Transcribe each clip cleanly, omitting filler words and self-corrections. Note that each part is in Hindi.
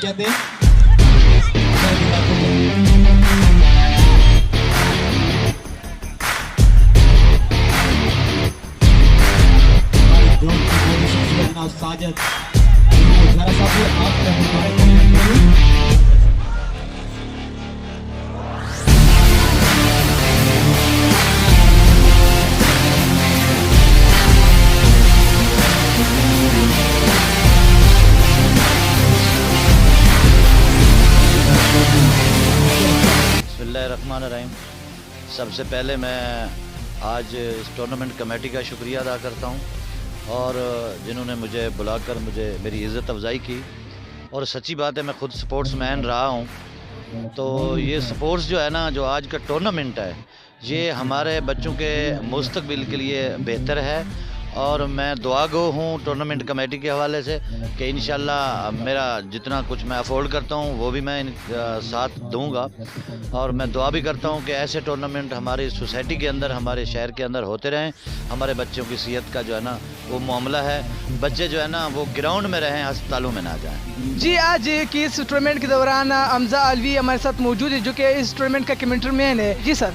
कहते हैं। साजिद जरा सा भी आप बिस्मिल्लाहिर्रहमानिर्रहीम। सबसे पहले मैं आज इस टूर्नामेंट कमेटी का शुक्रिया अदा करता हूं और जिन्होंने मुझे बुलाकर मुझे मेरी इज़्ज़त अफजाई की। और सच्ची बात है, मैं ख़ुद स्पोर्ट्स मैन रहा हूं, तो ये स्पोर्ट्स जो है ना, जो आज का टूर्नामेंट है, ये हमारे बच्चों के मुस्तकबिल के लिए बेहतर है। और मैं दुआगो हूँ टूर्नामेंट कमेटी के हवाले से कि इंशाल्लाह मेरा जितना कुछ मैं अफोर्ड करता हूँ वो भी मैं साथ दूंगा। और मैं दुआ भी करता हूँ कि ऐसे टूर्नामेंट हमारी सोसाइटी के अंदर, हमारे शहर के अंदर होते रहें। हमारे बच्चों की सेहत का जो है ना वो मामला है, बच्चे जो है ना वो ग्राउंड में रहें, अस्पतालों में ना जाएँ। जी, आज की इस टूर्नामेंट के दौरान हमजा अलवी हमारे साथ मौजूद है, जो कि इस टूर्नामेंट का कमेंटर मैन है। जी सर।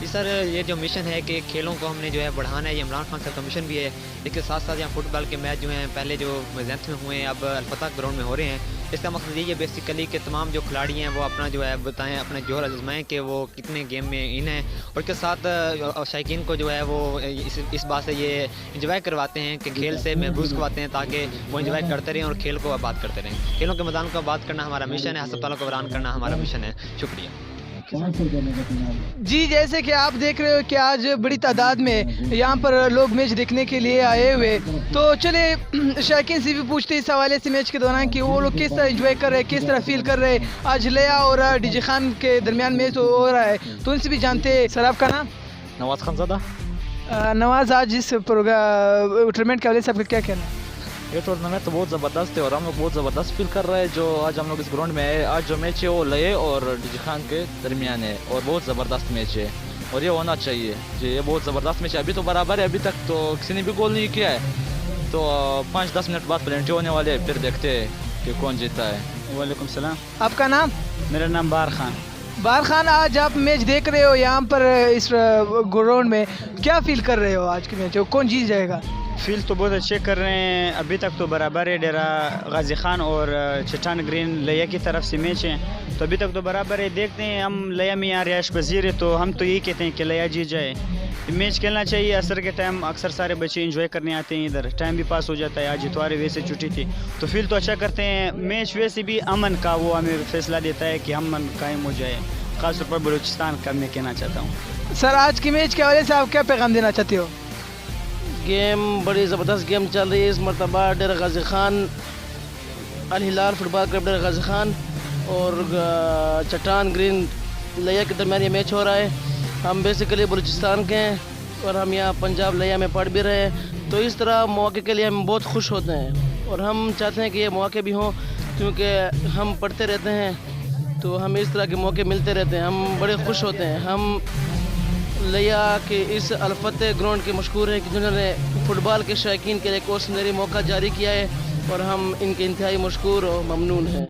जी सर, ये जो मिशन है कि खेलों को हमने जो है बढ़ाना है, ये इमरान खान साहब का मिशन भी है। इसके साथ साथ यहाँ फुटबॉल के मैच जो हैं पहले जो जैंथ में हुए हैं अब अलफतह ग्राउंड में हो रहे हैं। इसका मकसद ये है बेसिकली कि तमाम जो खिलाड़ी हैं वो अपना जो है बताएं, अपना जोर आजमाएँ कि वो कितने गेम में इन हैं। और इसके साथ शायकीन को जो है वो इस बात से ये इंजॉय करवाते हैं कि खेल से महफूज करवाते हैं ताकि वो इंजॉय करते रहें और खेल को आबाद करते रहें। खेलों के मैदान को आबाद करना हमारा मिशन है, अस्पतालों को वीरान करना हमारा मिशन है। शुक्रिया जी। जैसे कि आप देख रहे हो कि आज बड़ी तादाद में यहाँ पर लोग मैच देखने के लिए आए हुए, तो चले शायकीन से भी पूछते इस हवाले से मैच के दौरान कि वो लोग किस तरह एंजॉय कर रहे हैं, किस तरह फील कर रहे हैं। आज लिया और डीजे खान के दरमियान मैच हो रहा है, तो उनसे भी जानते हैं। सर, आपका नाम? नवाज खानज़ादा। नवाज, आज इस टूर्नामेंट के हवाले से आपका क्या कहना है? ये टूर्नामेंट तो बहुत ज़बरदस्त है और हम लोग बहुत ज़बरदस्त फील कर रहे हैं। जो आज हम लोग इस ग्राउंड में है, आज जो मैच है वो लये और डीजे खान के दरमियान है और बहुत ज़बरदस्त मैच है और ये होना चाहिए जी। ये बहुत ज़बरदस्त मैच है। अभी तो बराबर है, अभी तक तो किसी ने भी गोल नहीं किया है, तो 5-10 मिनट बाद पेनल्टी होने वाले हैं, फिर देखते हैं कि कौन जीता है। वालेकुम सलाम। आपका नाम? मेरा नाम बार खान। बार खान, आज आप मैच देख रहे हो यहाँ पर इस ग्राउंड में, क्या फील कर रहे हो आज के मैच? कौन जीत जाएगा? फील तो बहुत अच्छे कर रहे हैं। अभी तक तो बराबर है, डेरा गाजी खान और चट्टान ग्रीन लिया की तरफ से मैच है, तो अभी तक तो बराबर है। देखते हैं, हम लिया में यहाँ रिहाइश पजीर है, तो हम तो यही कहते हैं कि लिया जीत जाए। मैच खेलना चाहिए। असर के टाइम अक्सर सारे बच्चे एंजॉय करने आते हैं, इधर टाइम भी पास हो जाता है। आज इतवार वैसे छुट्टी थी, तो फील तो अच्छा करते हैं। मैच वैसे भी अमन का वो हमें फैसला देता है कि अमन कायम हो जाए, खासतौर पर बलूचिस्तान का मैं कहना चाहता हूँ। सर, आज के मैच के हवाले से आप क्या पैगाम देना चाहते हो? गेम बड़ी ज़बरदस्त गेम चल रही है इस मरतबा। डेरा गाजी खान, अल हिलाल फुटबॉल क्लब डेरा गाजी खान और चट्टान ग्रीन लिया के दरमियान ये मैच हो रहा है। हम बेसिकली बलूचिस्तान के हैं और हम यहाँ पंजाब लिया में पढ़ भी रहे हैं, तो इस तरह मौके के लिए हम बहुत खुश होते हैं और हम चाहते हैं कि ये मौके भी हों, क्योंकि हम पढ़ते रहते हैं तो हमें इस तरह के मौके मिलते रहते हैं। हम बड़े खुश होते हैं। हम लिया के इस अलफतह ग्राउंड के मशहूर है कि जिन्होंने फ़ुटबॉल के शायकीन के लिए एक और सुनहरी मौका जारी किया है और हम इनके इंतहाई मशकूर और ममनून हैं।